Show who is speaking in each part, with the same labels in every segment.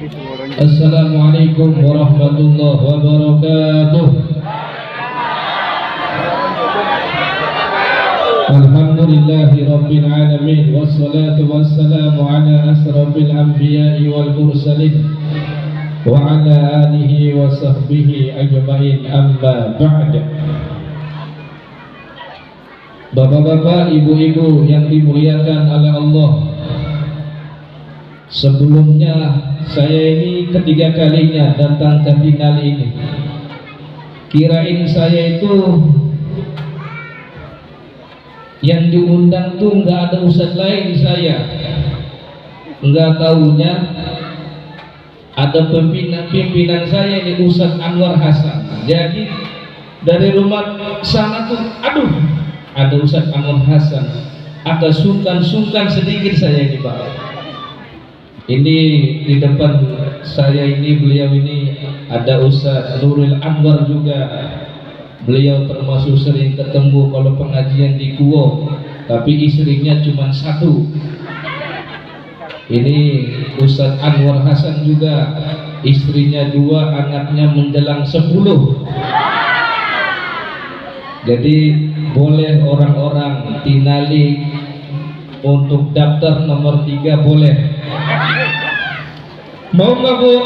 Speaker 1: Assalamualaikum warahmatullahi wabarakatuh. Alhamdulillahi rabbil alamin, wassalatu wassalamu ala asrafil anbiya'i wal mursalin wa ala alihi wa sahbihi ajma'in, amma ba'd. Bapak-bapak, ibu-ibu yang dimuliakan oleh Allah, sebelumnya saya ini ketiga kalinya datang ke final ini. Kirain saya itu yang diundang tuh nggak ada ustadz lain saya, nggak taunya ada pimpinan saya ini, Ustadz Anwar Hasan. Jadi dari rumah sana tuh, aduh, ada Ustadz Anwar Hasan, agak sungkan sedikit saya ini Pak. Ini di depan saya ini, beliau ini ada Ustadz Nurul Anwar juga. Beliau termasuk sering ketemu kalau pengajian di Kuwo, tapi istrinya cuma satu. Ini Ustadz Anwar Hasan juga, istrinya 2, anaknya menjelang 10. Jadi boleh orang-orang Tinali untuk daftar nomor 3 boleh. Mau nggak Bu?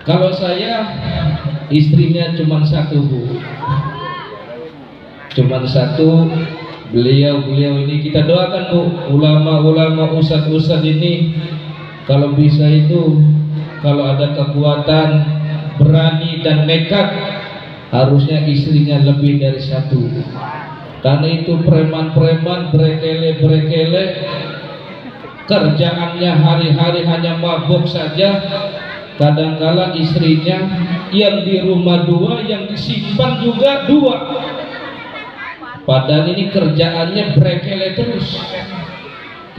Speaker 1: Kalau saya istrinya cuma 1 Bu, cuma 1. Beliau ini kita doakan Bu, ulama-ulama, ustadz ini kalau bisa itu, kalau ada kekuatan, berani dan nekat, harusnya istrinya lebih dari 1. Karena itu preman-preman, brekele, kerjaannya hari-hari hanya mabuk saja. Kadangkala istrinya yang di rumah 2, yang disimpan juga 2. Padahal ini kerjaannya brekele terus.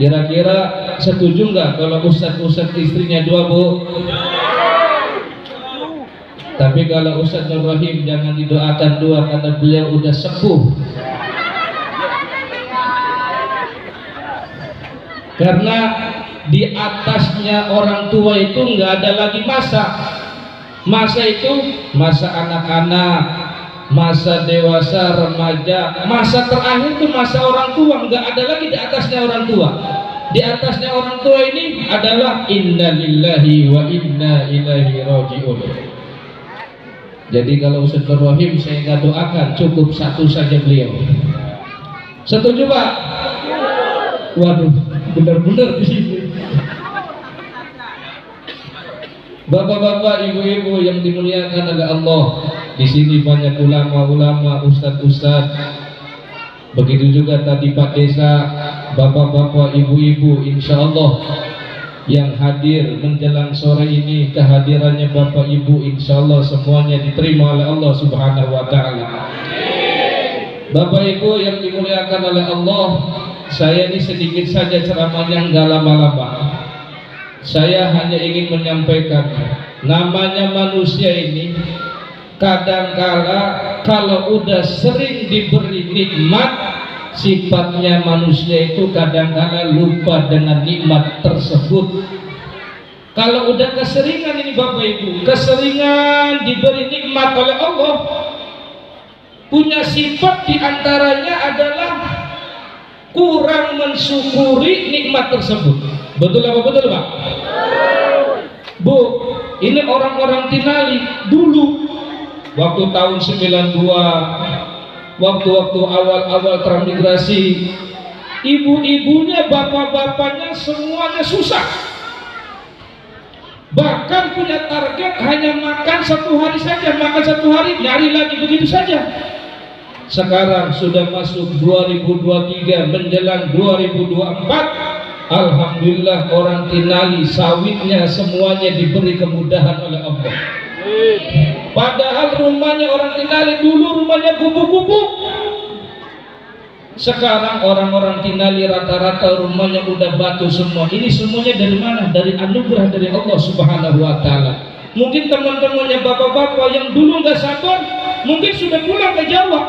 Speaker 1: Kira-kira setuju nggak kalau ustadz istrinya 2 Bu? Tapi kalau Ustadz Nur Rahim jangan didoakan 2 karena beliau udah sepuh. Karena di atasnya orang tua itu nggak ada lagi masa itu masa anak-anak, masa dewasa, remaja, masa terakhir itu masa orang tua. Nggak ada lagi di atasnya orang tua. Di atasnya orang tua ini adalah inna lillahi wa inna ilaihi raji'un. Jadi kalau Ustadz Nur Rahim saya nggak doakan, cukup 1 saja beliau. Setuju Pak? Waduh, benar-benar di sini. Bapak-bapak, ibu-ibu yang dimuliakan oleh Allah, di sini banyak ulama-ulama, ustadz-ustadz. Begitu juga tadi Pak Desa, bapak-bapak, ibu-ibu, insya Allah yang hadir menjelang sore ini, kehadirannya Bapak Ibu insya Allah semuanya diterima oleh Allah Subhanahu wa Ta'ala. Bapak Ibu yang dimuliakan oleh Allah, saya ini sedikit saja ceramahnya, nggak lama-lama. Saya hanya ingin menyampaikan, namanya manusia ini kadangkala kalau udah sering diberi nikmat, sifatnya manusia itu kadangkala lupa dengan nikmat tersebut. Kalau udah keseringan ini Bapak Ibu, keseringan diberi nikmat oleh Allah, punya sifat diantaranya adalah kurang mensyukuri nikmat tersebut. Betul apa betul Pak? Bu, ini orang-orang Tinali dulu waktu tahun 92, waktu-waktu awal-awal transmigrasi, ibu-ibunya, bapak-bapaknya semuanya susah. Bahkan punya target hanya makan 1 hari saja, makan 1 hari, nyari lagi begitu saja. Sekarang sudah masuk 2023 menjelang 2024, alhamdulillah orang Tinali sawitnya semuanya diberi kemudahan oleh Allah. Padahal rumahnya orang Tinali dulu rumahnya gubuk-gubuk. Sekarang orang-orang Tinali rata-rata rumahnya udah batu semua. Ini semuanya dari mana? Dari anugerah dari Allah Subhanahu wa Ta'ala. Mungkin teman-temannya bapak-bapak yang dulu nggak sabar, mungkin sudah pulang ke Jawa.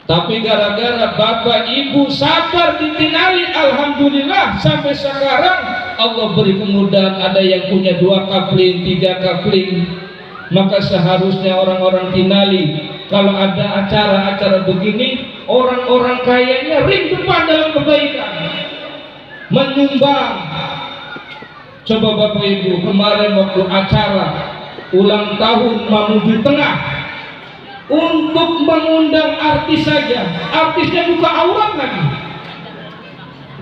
Speaker 1: Tapi gara-gara bapak ibu sabar ditinali, alhamdulillah sampai sekarang Allah beri kemudahan. Ada yang punya 2 kapling, 3 kapling. Maka seharusnya orang-orang tinali kalau ada acara-acara begini, orang-orang kayanya ring depan dalam kebaikan, menyumbang. Coba bapak ibu kemarin waktu acara ulang tahun Mamuju Tengah, untuk mengundang artis saja, artisnya buka aurat lagi,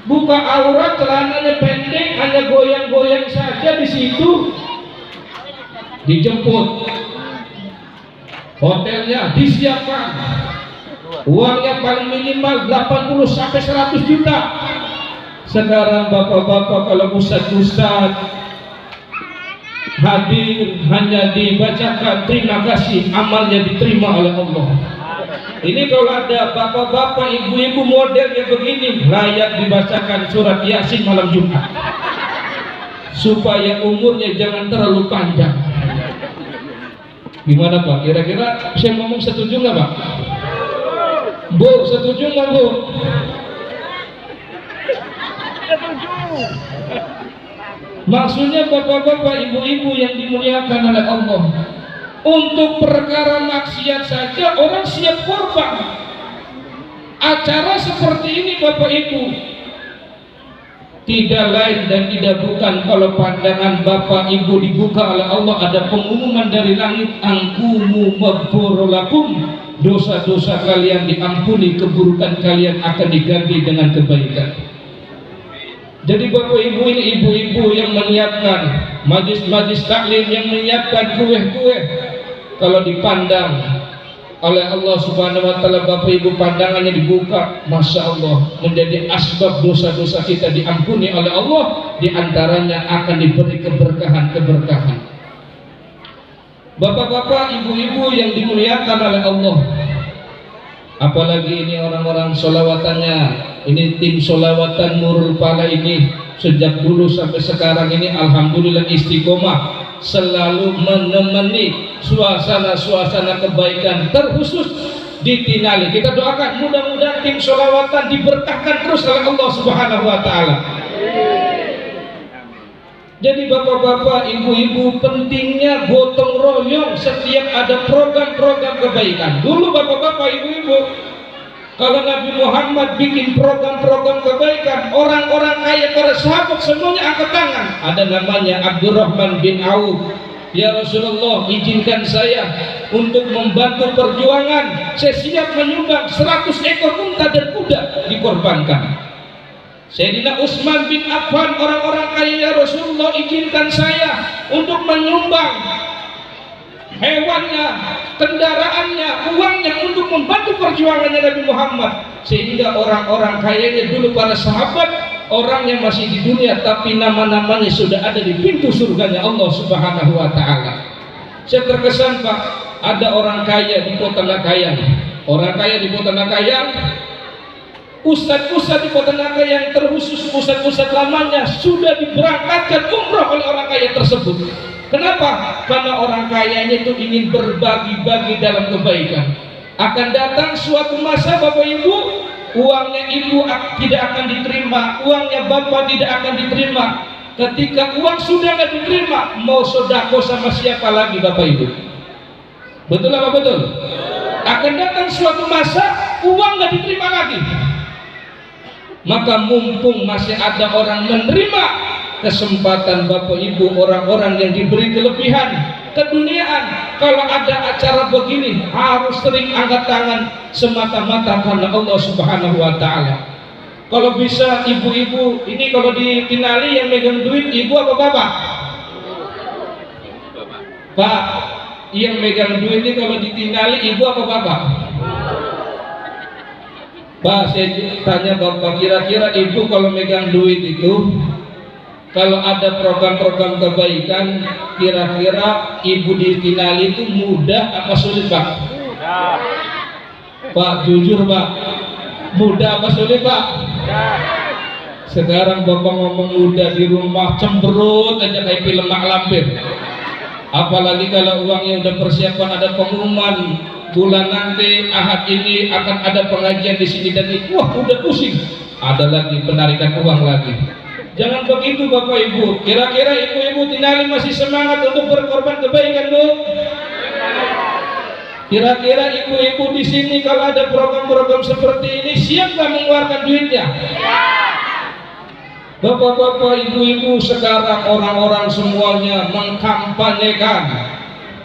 Speaker 1: buka aurat, celananya pendek, hanya goyang-goyang saja di situ. Dijemput, hotelnya disiapkan, uangnya paling minimal 80 sampai 100 juta. Sekarang bapak-bapak kalau ustaz-ustaz hadir hanya dibacakan terima kasih, amalnya diterima oleh Allah. Ini kalau ada bapak-bapak, ibu-ibu modelnya begini, layak dibacakan surat Yasin malam Jumat supaya umurnya jangan terlalu panjang. Gimana Pak? Kira-kira saya ngomong setuju nggak Pak? Bu, setuju nggak Bu? Setuju. Maksudnya bapak-bapak, ibu-ibu yang dimuliakan oleh Allah, untuk perkara maksiat saja orang siap korban. Acara seperti ini bapak ibu tidak lain dan tidak bukan kalau pandangan bapak ibu dibuka oleh Allah, ada pengumuman dari langit, angkumu maghfurulakum, dosa-dosa kalian diampuni, keburukan kalian akan diganti dengan kebaikan. Jadi bapak ibu ini ibu-ibu yang menyiapkan majlis-majlis taklim, yang menyiapkan kue-kue, kalau dipandang oleh Allah Subhanahu wa taala, bapak ibu pandangannya dibuka, masya Allah, menjadi asbab dosa-dosa kita diampuni oleh Allah, diantaranya akan diberi keberkahan-keberkahan. Bapak-bapak, ibu-ibu yang dimuliakan oleh Allah, apalagi ini orang-orang solawatannya, ini tim solawatan Nurul Pala ini sejak dulu sampai sekarang ini alhamdulillah istiqomah, selalu menemani suasana-suasana kebaikan, terkhusus di Tinali. Kita doakan mudah-mudahan tim solawatan diberkahkan terus oleh Allah Subhanahu wa taala. Jadi bapak-bapak, ibu-ibu, pentingnya gotong royong setiap ada program-program kebaikan. Dulu bapak-bapak, ibu-ibu, kalau Nabi Muhammad bikin program-program kebaikan, orang-orang kaya, para sahabat semuanya angkat tangan. Ada namanya Abdurrahman bin Auf. Ya Rasulullah, izinkan saya untuk membantu perjuangan. Saya siap menyumbang 100 ekor unta dan kuda dikorbankan. Sayyidina Utsman bin Affan, orang-orang kaya, ya Rasulullah, izinkan saya untuk menyumbang hewannya, kendaraannya, uangnya untuk membantu perjuangannya Nabi Muhammad. Sehingga orang-orang kayanya dulu, para sahabat, orangnya masih di dunia tapi nama-namanya sudah ada di pintu surganya Allah Subhanahu wa taala. Saya terkesan Pak, ada orang kaya di Kota Nakayang. Orang kaya di Kota Nakayang, ustadz-ustadz di Kota Nakayang, terkhusus ustadz-ustadz lamanya, sudah diberangkatkan umroh oleh orang kaya tersebut. Kenapa? Karena orang kayanya itu ingin berbagi-bagi dalam kebaikan. Akan datang suatu masa bapak ibu, uangnya ibu tidak akan diterima, uangnya bapak tidak akan diterima. Ketika uang sudah nggak diterima, mau sodako sama siapa lagi bapak ibu? Betul apa betul? Akan datang suatu masa uang nggak diterima lagi. Maka mumpung masih ada orang menerima kesempatan bapak ibu, orang-orang yang diberi kelebihan keduniaan, kalau ada acara begini harus sering angkat tangan semata-mata karena Allah Subhanahu wa taala. Kalau bisa ibu-ibu ini, kalau di Tinali yang megang duit ibu apa bapak? Pak, yang megang duit ini kalau di Tinali ibu apa bapak? Pak, saya tanya bapak, kira-kira ibu kalau megang duit itu, kalau ada program-program kebaikan, kira-kira ibu di Tinali itu mudah apa sulit Pak? Mudah. Pak, jujur Pak, mudah apa sulit Pak? Mudah. Sekarang bapak ngomong mudah, di rumah cemberut aja kayak film mak lampir. Apalagi kalau uangnya udah persiapan, ada pengumuman bulan nanti Ahad ini akan ada pengajian di sini dan itu wah udah pusing, ada lagi penarikan uang lagi. Jangan begitu Bapak Ibu. Kira-kira ibu-ibu Tinali masih semangat untuk berkorban kebaikan, Bu? Kira-kira ibu-ibu di sini kalau ada program-program seperti ini siap nggak mengeluarkan duitnya? Bapak-bapak, ibu-ibu, sekarang orang-orang semuanya mengkampanyekan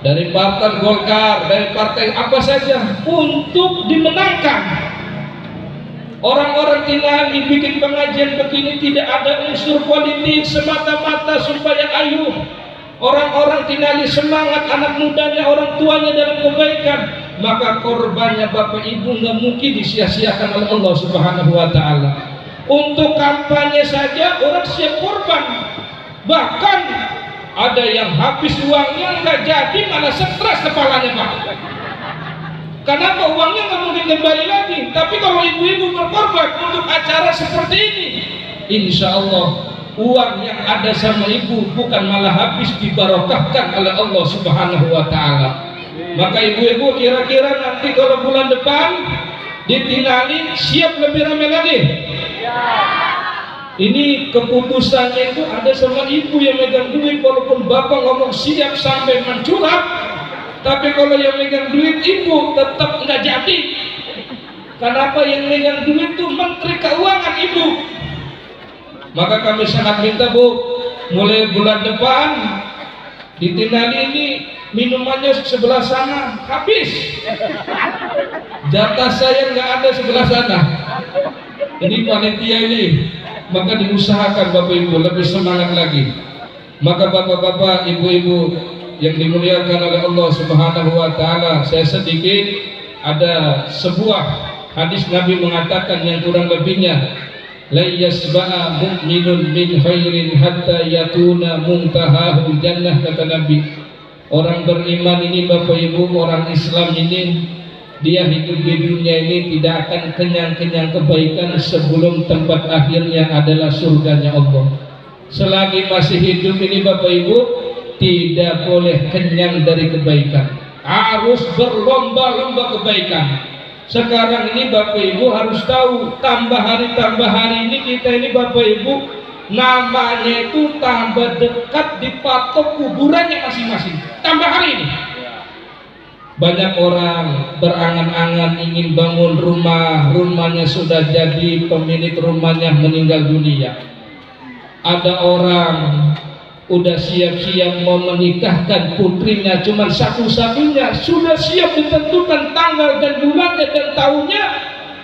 Speaker 1: dari partai Golkar, dari partai apa saja untuk dimenangkan. Orang-orang Tinali bikin pengajian begini tidak ada unsur politik, semata-mata supaya ayo orang-orang Tinali semangat, anak mudanya, orang tuanya dalam kebaikan, maka korbannya Bapak Ibu nggak mungkin disia-siakan oleh Allah Subhanahu wa Ta'ala. Untuk kampanye saja orang siap korban, bahkan ada yang habis uangnya nggak jadi malah stres kepalanya, Pak. Kenapa uangnya nggak mungkin kembali lagi? Tapi kalau ibu-ibu berkorban untuk acara seperti ini, insya Allah uang yang ada sama ibu bukan malah habis, dibarokahkan oleh Allah Subhanahu wa Ta'ala. Maka ibu-ibu kira-kira nanti kalau bulan depan di Tinali siap lebih ramai lagi? Ini keputusannya itu ada sama ibu yang megang duit, walaupun bapak ngomong siap sampai mencurhat, tapi kalau yang megang duit ibu tetap nggak jadi. Kenapa? Yang megang duit itu Menteri Keuangan ibu. Maka kami sangat minta, Bu, mulai bulan depan di Tinali ini minumannya sebelah sana habis, jatah saya nggak ada sebelah sana. Ini panitia ini, maka diusahakan Bapak Ibu lebih semangat lagi. Maka bapak-bapak, ibu-ibu yang dimuliakan oleh Allah Subhanahu wa Ta'ala, saya sedikit ada sebuah hadis Nabi mengatakan yang kurang lebihnya, la yasba'a mu'minun min khairin hatta yakuna muntahahul jannah, kata Nabi. Orang beriman ini Bapak Ibu, orang Islam ini, dia hidup di dunia ini tidak akan kenyang-kenyang kebaikan sebelum tempat akhirnya adalah surganya Allah. Selagi masih hidup ini Bapak Ibu tidak boleh kenyang dari kebaikan, harus berlomba-lomba kebaikan. Sekarang ini Bapak Ibu harus tahu, tambah hari ini kita ini Bapak Ibu namanya itu tambah dekat dipatok kuburannya masing-masing. Tambah hari ini banyak orang berangan-angan ingin bangun rumah, rumahnya sudah jadi, pemilik rumahnya meninggal dunia. Ada orang udah siap-siap mau menikahkan putrinya, cuman satu-satunya sudah siap ditentukan tanggal dan bulannya dan tahunnya,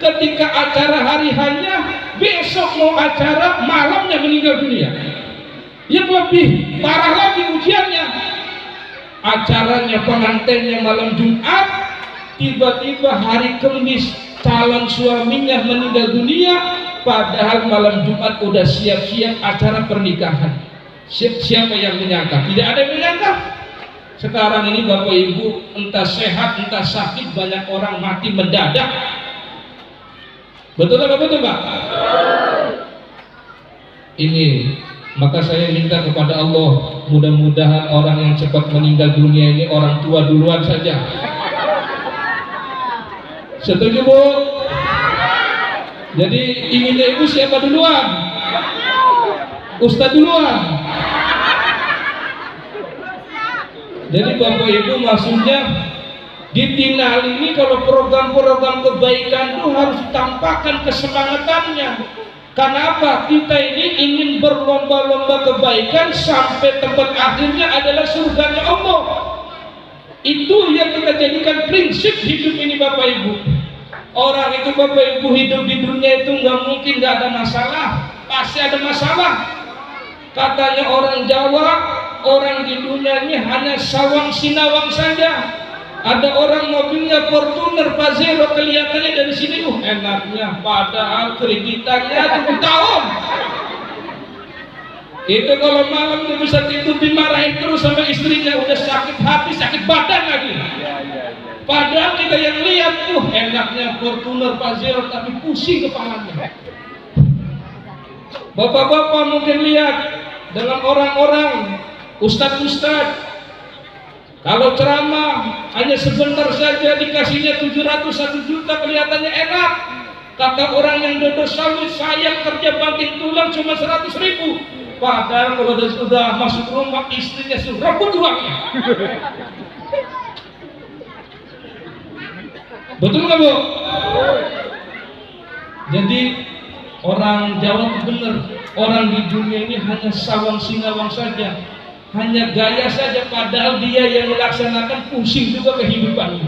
Speaker 1: ketika acara hari hanya besok mau acara, malamnya meninggal dunia. Yang lebih parah lagi ujiannya, acaranya pengantinnya malam Jumat, tiba-tiba hari Kamis calon suaminya meninggal dunia, padahal malam Jumat udah siap-siap acara pernikahan. Siapa yang menyangka? Tidak ada yang menyangka. Sekarang ini Bapak Ibu, entah sehat entah sakit, banyak orang mati mendadak. Betul apa betul Pak? Ini, maka saya minta kepada Allah, mudah-mudahan orang yang cepat meninggal dunia ini orang tua duluan saja. Setuju Bu? Jadi inginnya Ibu siapa duluan? Ustadz duluan. Jadi Bapak Ibu, maksudnya di Tinali ini kalau program-program kebaikan itu harus ditampakkan kesemangatannya. Kenapa? Kita ini ingin berlomba-lomba kebaikan sampai tempat akhirnya adalah surganya Allah. Itu yang kita jadikan prinsip hidup ini Bapak Ibu. Orang itu Bapak Ibu hidup di dunia itu nggak mungkin nggak ada masalah, pasti ada masalah. Katanya orang Jawa, orang di dunia ini hanya sawang sinawang saja. Ada orang mobilnya Fortuner, Pajero, kelihatannya dari sini enaknya, padahal kreditannya 7 tahun. Itu kalau malam dia bisa tidur dimarahin terus sama istrinya, udah sakit hati, sakit badan lagi. Padahal kita yang lihat enaknya Fortuner, Pajero, tapi pusing kepalanya. Bapak-bapak mungkin lihat dengan orang-orang ustadz-ustadz Kalau ceramah hanya sebentar saja dikasihnya 700 1 juta kelihatannya enak. Kata orang yang dodol sawit, saya kerja banting tulang cuma 100.000. Padahal kalau sudah masuk rumah istrinya suruh rebut uangnya. Betul nggak Bu? Jadi orang Jawa itu benar, orang di dunia ini hanya sawang sinawang saja, hanya gaya saja, padahal dia yang melaksanakan pusing juga kehidupannya.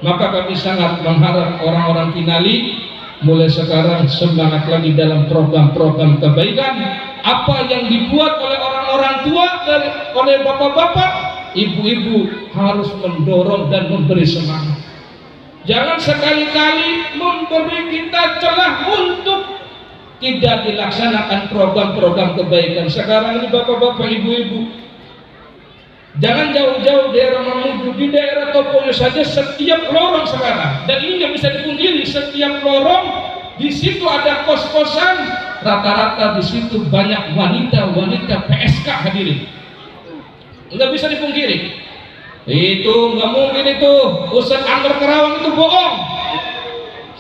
Speaker 1: Maka kami sangat mengharap orang-orang Tinali mulai sekarang semangat lagi dalam program-program kebaikan. Apa yang dibuat oleh orang-orang tua dan oleh bapak-bapak, ibu-ibu harus mendorong dan memberi semangat. Jangan sekali-kali memberi kita celah untuk tidak dilaksanakan program-program kebaikan. Sekarang ini bapak-bapak, ibu-ibu, jangan jauh-jauh daerah Mamuju, di daerah Topoyo saja setiap lorong sekarang, dan ini nggak bisa dipungkiri, setiap lorong di situ ada kos-kosan, rata-rata di situ banyak wanita-wanita PSK hadirin. Nggak bisa dipungkiri. Itu nggak mungkin itu Ustadz Anwar Karawang itu bohong.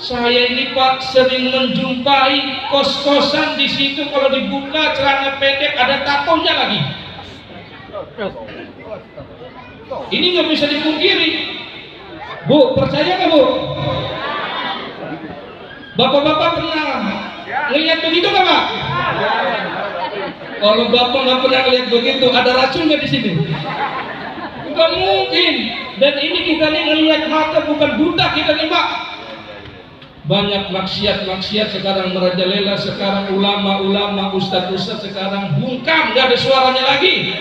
Speaker 1: Saya ini Pak sering menjumpai kos-kosan di situ, kalau dibuka celana pendek ada tatonya lagi. Ini nggak bisa dipungkiri. Bu, percaya nggak Bu? Bapak-bapak pernah ngelihat begitu nggak Pak? Kalau bapak nggak pernah ngelihat begitu, ada racun nggak di sini? Nggak mungkin. Dan ini kita nih ngelihat mata, bukan buta kita nih Pak. Banyak maksiat-maksiat sekarang merajalela, sekarang ulama-ulama, ustadz-ustadz sekarang bungkam, nggak ada suaranya lagi,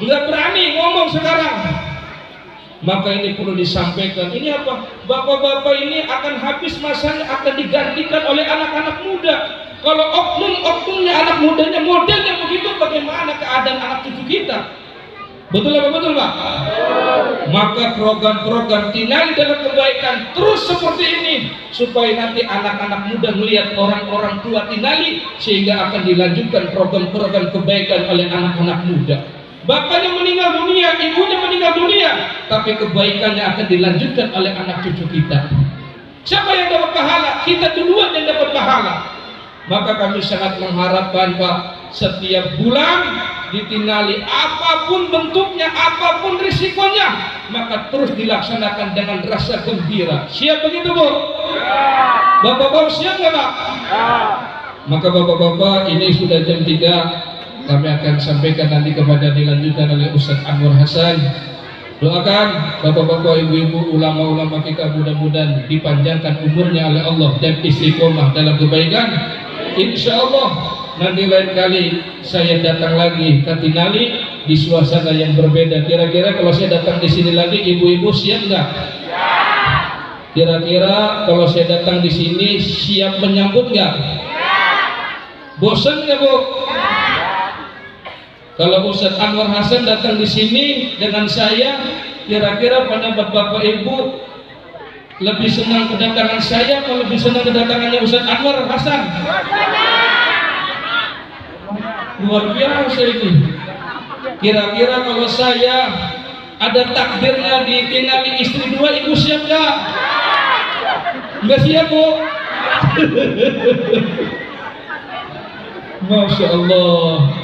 Speaker 1: nggak berani ngomong sekarang. Maka ini perlu disampaikan. Ini apa? Bapak-bapak ini akan habis masanya, akan digantikan oleh anak-anak muda. Kalau oknum-oknumnya anak mudanya modelnya begitu, bagaimana keadaan anak cucu kita? Betul apa betul Pak? Maka program-program Tinali dalam kebaikan terus seperti ini, supaya nanti anak-anak muda melihat orang-orang tua Tinali, sehingga akan dilanjutkan program-program kebaikan oleh anak-anak muda. Bapaknya meninggal dunia, ibunya meninggal dunia, tapi kebaikannya akan dilanjutkan oleh anak cucu kita. Siapa yang dapat pahala? Kita duluan yang dapat pahala. Maka kami sangat mengharapkan Pak, setiap bulan di Tinali, apapun bentuknya, apapun risikonya, maka terus dilaksanakan dengan rasa gembira. Siap begitu Bu? Bapak-bapak siap nggak Pak? Maka bapak-bapak, ini sudah jam 3. Kami akan sampaikan nanti kepada dilanjutkan oleh Ustadz Anwar Hasan. Doakan bapak-bapak, ibu-ibu, ulama-ulama kita, mudah-mudahan dipanjangkan umurnya oleh Allah dan istiqomah dalam kebaikan. Insya Allah nanti lain kali saya datang lagi ke Tinali di suasana yang berbeda. Kira-kira kalau saya datang di sini lagi, ibu-ibu siap nggak? Kira-kira kalau saya datang di sini siap menyambut nggak? Bosan nggak Bu? Kalau Ustadz Anwar Hasan datang di sini dengan saya, kira-kira pada bapak ibu lebih senang kedatangan saya atau lebih senang kedatangannya Ustadz Anwar Hasan? Luar biasa ini. Kira-kira kalau saya ada takdirnya di Tinali istri 2, ibu siap nggak? Nggak siap Bu? Masya Allah.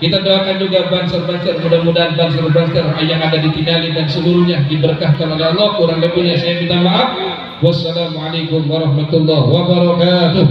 Speaker 1: Kita doakan juga banser-banser, mudah-mudahan banser-banser yang ada di Tinali dan seluruhnya diberkahkan oleh Allah. Kurang lebihnya saya minta maaf. Wassalamualaikum warahmatullahi wabarakatuh.